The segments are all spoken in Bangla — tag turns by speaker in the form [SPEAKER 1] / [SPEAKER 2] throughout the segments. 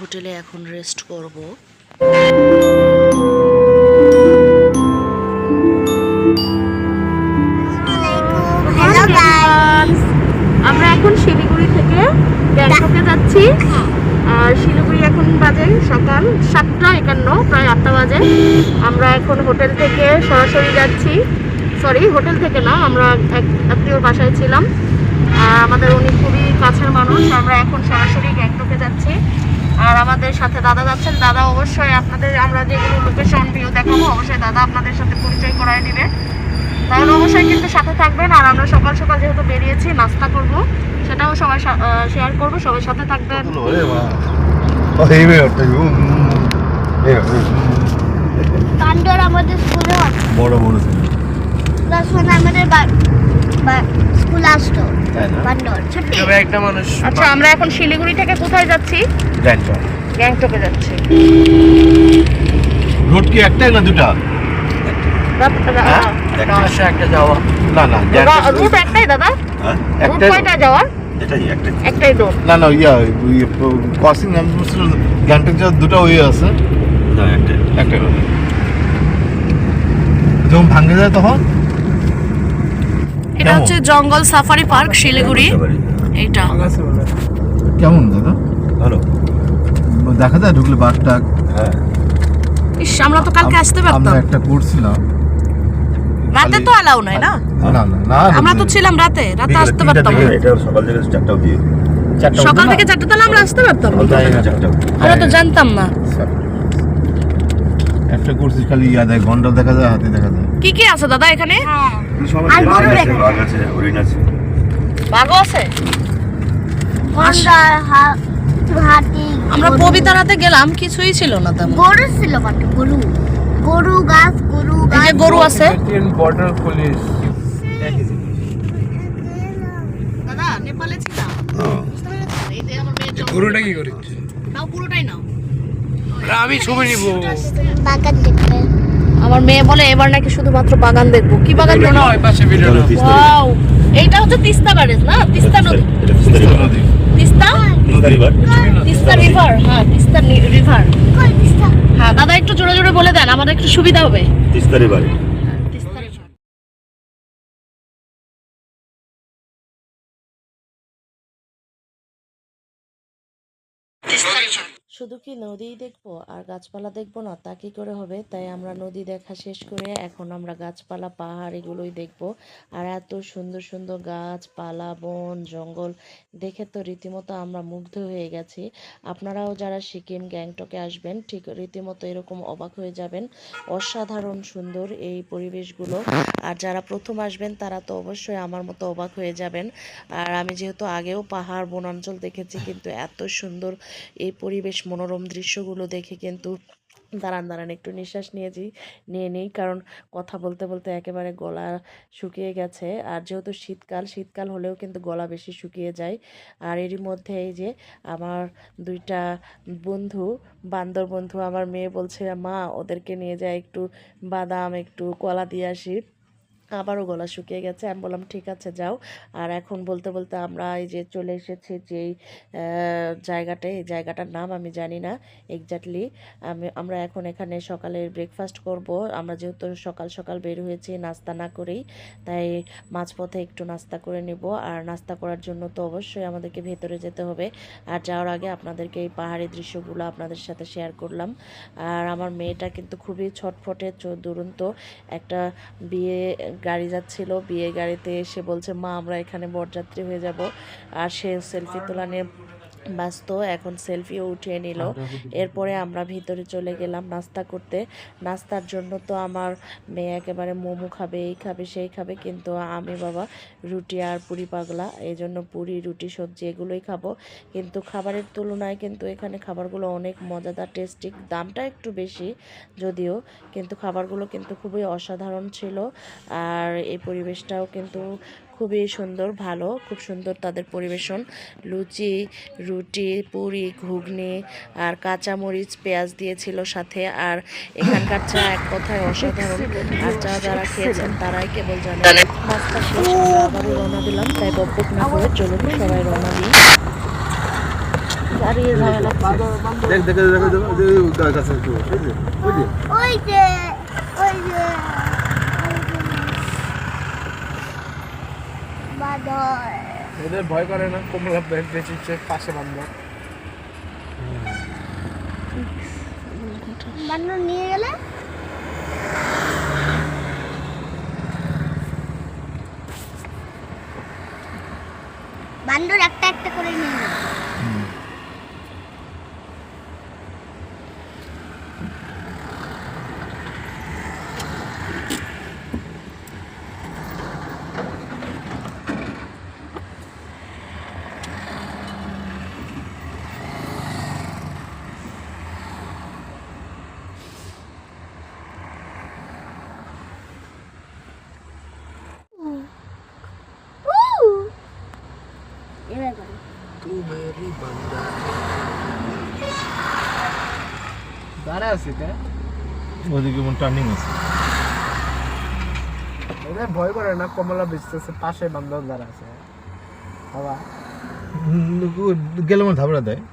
[SPEAKER 1] হোটেলে এখন রেস্ট করব। আমরা এখন শিলিগুড়ি থেকে গ্যাংটকে যাচ্ছি। আর শিলিগুড়ি এখন বাজে সকাল 7:51, প্রায় 8টা বাজে। আমরা এখন হোটেল থেকে সরাসরি যাচ্ছি, সরি হোটেল থেকে না, আমরা এক আত্মীয়র বাসায় ছিলাম। আর আমাদের উনি খুবই কাছের মানুষ। আমরা এখন সরাসরি গ্যাংটকে যাচ্ছি। আর আমাদের সাথে দাদা যাচ্ছেন। দাদা অবশ্যই আপনাদের আমরা যেগুলো লোকেশন ভিউ দেখাবো অবশ্যই দাদা আপনাদের সাথে পরিচয় করায় দিবে, তাহলে অবশ্যই কিন্তু সাথে থাকবেন। আর আমরা সকাল সকাল যেহেতু বেরিয়েছি নাস্তা করব, সেটাও সবাই শেয়ার করবো, সবাই সাথে থাকবেন।
[SPEAKER 2] আমাদের স্কুলে
[SPEAKER 3] বড় বড়
[SPEAKER 2] আমাদের স্কুল আসতো
[SPEAKER 1] একটা মানুষ। আচ্ছা, আমরা এখন শিলিগুড়ি থেকে কোথায় যাচ্ছি? গ্যাংটকে যাচ্ছি।
[SPEAKER 3] রোড কি একটাই না দুটা?
[SPEAKER 1] একটা যাওয়া
[SPEAKER 3] না না,
[SPEAKER 1] রুট একটাই দাদা। রুট কয়টা যাওয়ার? একটাই রুট।
[SPEAKER 3] না না, ক্রসিং গ্যাংটক যাওয়ার দুটো ওয়ে আছে। না, একটাই রোড। যখন ভাঙে যায় তখন
[SPEAKER 1] এটা হচ্ছে জঙ্গল সাফারি পার্ক শিলিগুড়ি। এইটা
[SPEAKER 3] কেমন দাদা? ভালো দেখা যায় ঢুকলে বাঘটাক। হ্যাঁ,
[SPEAKER 1] ইস, আমরা তো কালকে আসতে পারতাম।
[SPEAKER 3] আমরা একটা করছিলাম,
[SPEAKER 1] রাতে তো অ্যালাউ নাই না?
[SPEAKER 3] না না না,
[SPEAKER 1] আমরা তো ছিলাম রাতে আসতে পারতাম।
[SPEAKER 3] এটা সকাল থেকে 4টা অবধি।
[SPEAKER 1] সকাল থেকে 4টা তাহলে আমরা আসতে পারতাম। আমরা তো জানতাম না।
[SPEAKER 3] একটা করছিস খালি দেয়, ঘন্টা দেখা যায়, হাতে দেখা যায়।
[SPEAKER 1] কি কি আছে দাদা এখানে?
[SPEAKER 3] বাঘ আছে, হরিণ আছে,
[SPEAKER 1] বাঘও আছে।
[SPEAKER 2] হাতি।
[SPEAKER 1] আমরা পবিতরাতে গেলাম, কিছুই ছিল না তেমন।
[SPEAKER 2] গরু ছিল, গরু গরু গাছ, গরু
[SPEAKER 1] এই যে গরু আছে।
[SPEAKER 4] Border police.
[SPEAKER 1] দাদা নেপালে ছিলাম। বুঝতে পেরেছেন? এই যে আমার মেয়ে
[SPEAKER 4] গরুটা কি করেছে?
[SPEAKER 1] নাও, পুরোটাই নাও।
[SPEAKER 4] আমি ছবি নিব।
[SPEAKER 2] বাগান দেখবে।
[SPEAKER 1] আমার মেয়ে বলে এবার নাকি শুধুমাত্র বাগান দেখবো। কি বাগান জানো?
[SPEAKER 4] ওই পাশে ভিডিও।
[SPEAKER 1] ওয়াও, এইটা হচ্ছে তিস্তা ব্যারেজ না? তিস্তা নদী। তিস্তা তিস্তা রিভার। হ্যাঁ, তিস্তা রিভার।
[SPEAKER 2] কই দিস্তা?
[SPEAKER 1] হ্যাঁ দাদা, একটু জোরে জোরে বলে দেন, আমাদের একটু সুবিধা হবে।
[SPEAKER 3] তিস্তা রিভারে।
[SPEAKER 1] তিস্তা রিভার। শুধু কি নদীই দেখবো আর গাছপালা দেখবো না, তা কি করে হবে? তাই আমরা নদী দেখা শেষ করে এখন আমরা গাছপালা পাহাড় এগুলোই দেখবো। আর এত সুন্দর সুন্দর গাছপালা, বন জঙ্গল দেখে তো রীতিমতো আমরা মুগ্ধ হয়ে গেছি। আপনারাও যারা সিকিম গ্যাংটকে আসবেন ঠিক রীতিমতো এরকম অবাক হয়ে যাবেন। অসাধারণ সুন্দর এই পরিবেশগুলো। আর যারা প্রথম আসবেন তারা তো অবশ্যই আমার মতো অবাক হয়ে যাবেন। আর আমি যেহেতু আগেও পাহাড় বনাঞ্চল দেখেছি, কিন্তু এত সুন্দর এই পরিবেশ মনোরম দৃশ্যগুলো দেখে কিন্তু দাঁড়ান একটু নিঃশ্বাস নিয়ে নেই, কারণ কথা বলতে বলতে একেবারে গলা শুকিয়ে গেছে। আর যেহেতু শীতকাল হলেও কিন্তু গলা বেশি শুকিয়ে যায়। আর এরই মধ্যে এই যে আমার দুইটা বান্দর বন্ধু, আমার মেয়ে বলছে মা ওদেরকে নিয়ে যায় একটু বাদাম একটু কলা দিয়ে আসি। আবারও গলা শুকিয়ে গেছে। আমি বললাম ঠিক আছে যাও। আর এখন বলতে বলতে আমরা এই যে চলে এসেছি যেই এই জায়গাটার নাম আমি জানি না এক্স্যাক্টলি। আমরা এখন এখানে সকালের ব্রেকফাস্ট করব। আমরা যেহেতু সকাল সকাল বের হয়েছি নাস্তা না করেই, তাই মাঝপথে একটু নাস্তা করে নেব। আর নাস্তা করার জন্য তো অবশ্যই আমাদেরকে ভেতরে যেতে হবে। আর যাওয়ার আগে আপনাদেরকে এই পাহাড়ি দৃশ্যগুলো আপনাদের সাথে শেয়ার করলাম। আর আমার মেয়েটা কিন্তু খুবই ছটফটে দুরন্ত। একটা বিয়ে গাড়ি যাচ্ছিল, বিয়ে গাড়িতে এসে বলছে মা আমরা এখানে বরযাত্রী হয়ে যাব। আর সে সেলফি তোলা নিয়ে ব্যস্ত, এখন সেলফিও উঠিয়ে নিল। এরপরে আমরা ভিতরে চলে গেলাম নাস্তা করতে। নাস্তার জন্য তো আমার মেয়ে একেবারে মোমো খাবে, এই খাবে সেই খাবে, কিন্তু আমি বাবা রুটি আর পুরি পাগলা, এই জন্য পুরি রুটি সবজি এগুলোই খাবো। কিন্তু খাবারের তুলনায় কিন্তু এখানে খাবারগুলো অনেক মজাদার টেস্টি, দামটা একটু বেশি যদিও, কিন্তু খাবারগুলো কিন্তু খুবই অসাধারণ ছিল। আর এই পরিবেশটাও কিন্তু খুবই সুন্দর, ভালো, খুব সুন্দর তাদের পরিবেশন। লুচি, রুটি, পুরি, ঘুগনি আর কাঁচামরিচ পেঁয়াজ দিয়েছিল সাথে। আর এখানকার চা এক কথায় অসাধারণ। আর চা যারা খেয়েছেন তারাই কেবল জানে। নাস্তা শেষ, আমরা আবারও রওনা দিলাম। তাই বকবক না করে চলুন সবাই রওনা দিই। দাঁড়িয়ে ঝামেলা
[SPEAKER 3] দেখ দেখ দেখ দেখ গাছ আছে বুঝলি বুঝলি
[SPEAKER 2] ওই যে ওই যে বাদর
[SPEAKER 4] এদের ভয় করে না, কমলা বেঁচেছে পাশে বান্ধব।
[SPEAKER 2] বান্দর নিয়ে গেলে বান্দর একটা একটা করে নিয়ে যাবে। এবার করো।
[SPEAKER 4] দাঁড়া আছে এটা,
[SPEAKER 3] ওদিকে মন টার্নিং আছে
[SPEAKER 4] এদের ভয় করে না, কমলা বেঁচেছে পাশে বান্ধব দাঁড়া আছে বাবা।
[SPEAKER 3] গেলে আমার ধাবড়া দেয়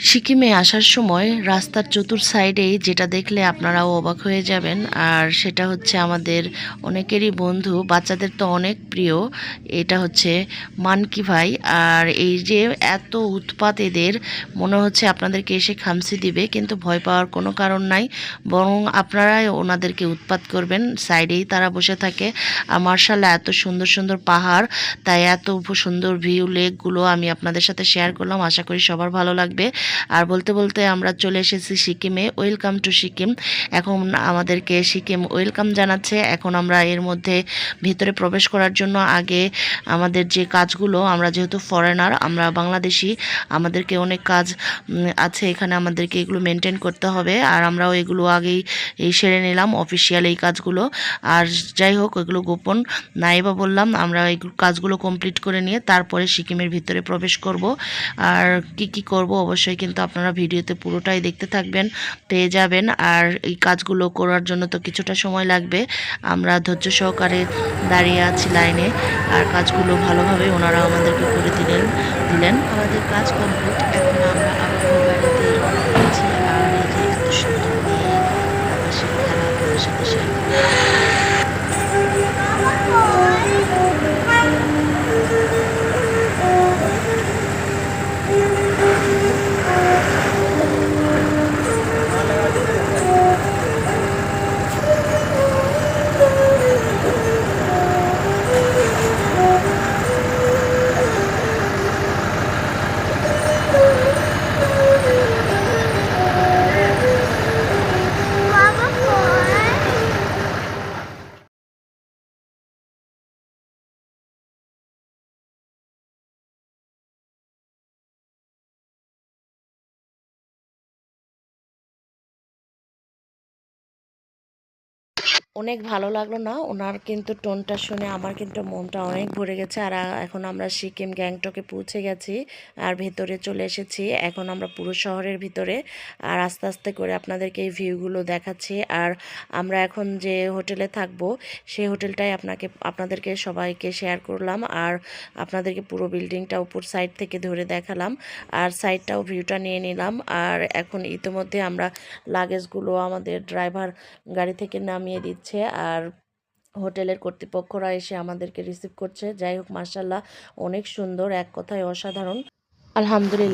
[SPEAKER 1] সিকিমে আসার সময় রাস্তার চতুর সাইডেই যেটা দেখলে আপনারাও অবাক হয়ে যাবেন, আর সেটা হচ্ছে আমাদের অনেকেরই বন্ধু, বাচ্চাদের তো অনেক প্রিয়। এটা হচ্ছে মানকি ভাই। আর এই যে এত উৎপাত এদের, মনে হচ্ছে আপনাদেরকে এসে খামসি দিবে, কিন্তু ভয় পাওয়ার কোনো কারণ নাই, বরং আপনারাই ওনাদেরকে উৎপাত করবেন। সাইডেই তারা বসে থাকে। আর মার্শাল্লাহ এত সুন্দর সুন্দর পাহাড়, তাই এত সুন্দর ভিউ লেকগুলো আমি আপনাদের সাথে শেয়ার করলাম। আশা করি সবার ভালো লাগবে। আর বলতে বলতে আমরা চলে এসেছি সিকিমে। Welcome to Sikkim. এখন আমাদেরকে সিকিম ওয়েলকাম জানাচ্ছে। এখন আমরা এর মধ্যে ভিতরে প্রবেশ করার জন্য আগে আমাদের যে কাজগুলো, আমরা যেহেতু ফরেনার, আমরা বাংলাদেশি, আমাদেরকে অনেক কাজ আছে এখানে, আমাদেরকে এগুলো মেনটেন করতে হবে। আর আমরাও এগুলো আগেই সেরে নিলাম, অফিসিয়াল এই কাজগুলো। আর যাই হোক, এগুলো গোপন নাই বা বললাম, আমরা এই কাজগুলো কমপ্লিট করে নিয়ে তারপরে সিকিমের ভিতরে প্রবেশ করব। আর কি কি করব অবশ্যই কিন্তু আপনারা ভিডিওতে পুরোটাই দেখতে থাকবেন, পেয়ে যাবেন। আর এই কাজগুলো করার জন্য তো কিছুটা সময় লাগবে। আমরা ধৈর্য সহকারে দাঁড়িয়ে আছি লাইনে, আর কাজগুলো ভালোভাবে ওনারা আমাদেরকে করে দিলেন। আমাদের কাজ কমপ্লিট। এখন আমরা আবার বাড়িতে রওনা দিয়েছি। আর এই যে এত সুন্দর মেয়ে, আকাশের খেলা আপনাদের সাথে শেয়ার করব।
[SPEAKER 2] বাবা কই?
[SPEAKER 1] অনেক ভালো লাগলো না ওনার কিন্তু টোনটা শুনে, আমার কিন্তু মনটা অনেক ভরে গেছে। আর এখন আমরা সিকিম গ্যাংটকে পৌঁছে গেছি আর ভেতরে চলে এসেছি। এখন আমরা পুরো শহরের ভিতরে, আর আস্তে আস্তে করে আপনাদেরকে এই ভিউগুলো দেখাচ্ছি। আর আমরা এখন যে হোটেলে থাকবো, সেই হোটেলটাই আপনাদেরকে সবাইকে শেয়ার করলাম। আর আপনাদেরকে পুরো বিল্ডিংটা উপর সাইড থেকে ধরে দেখালাম, আর সাইডটাও ভিউটা নিয়ে নিলাম। আর এখন ইতিমধ্যে আমরা লাগেজগুলো আমাদের ড্রাইভার গাড়ি থেকে নামিয়ে দিচ্ছে, আর হোটেলের কর্তৃপক্ষরা এসে আমাদেরকে রিসিভ করছে। যাই হোক, মার্শাল্লাহ অনেক সুন্দর, এক কথায় অসাধারণ, আলহামদুলিল্লাহ।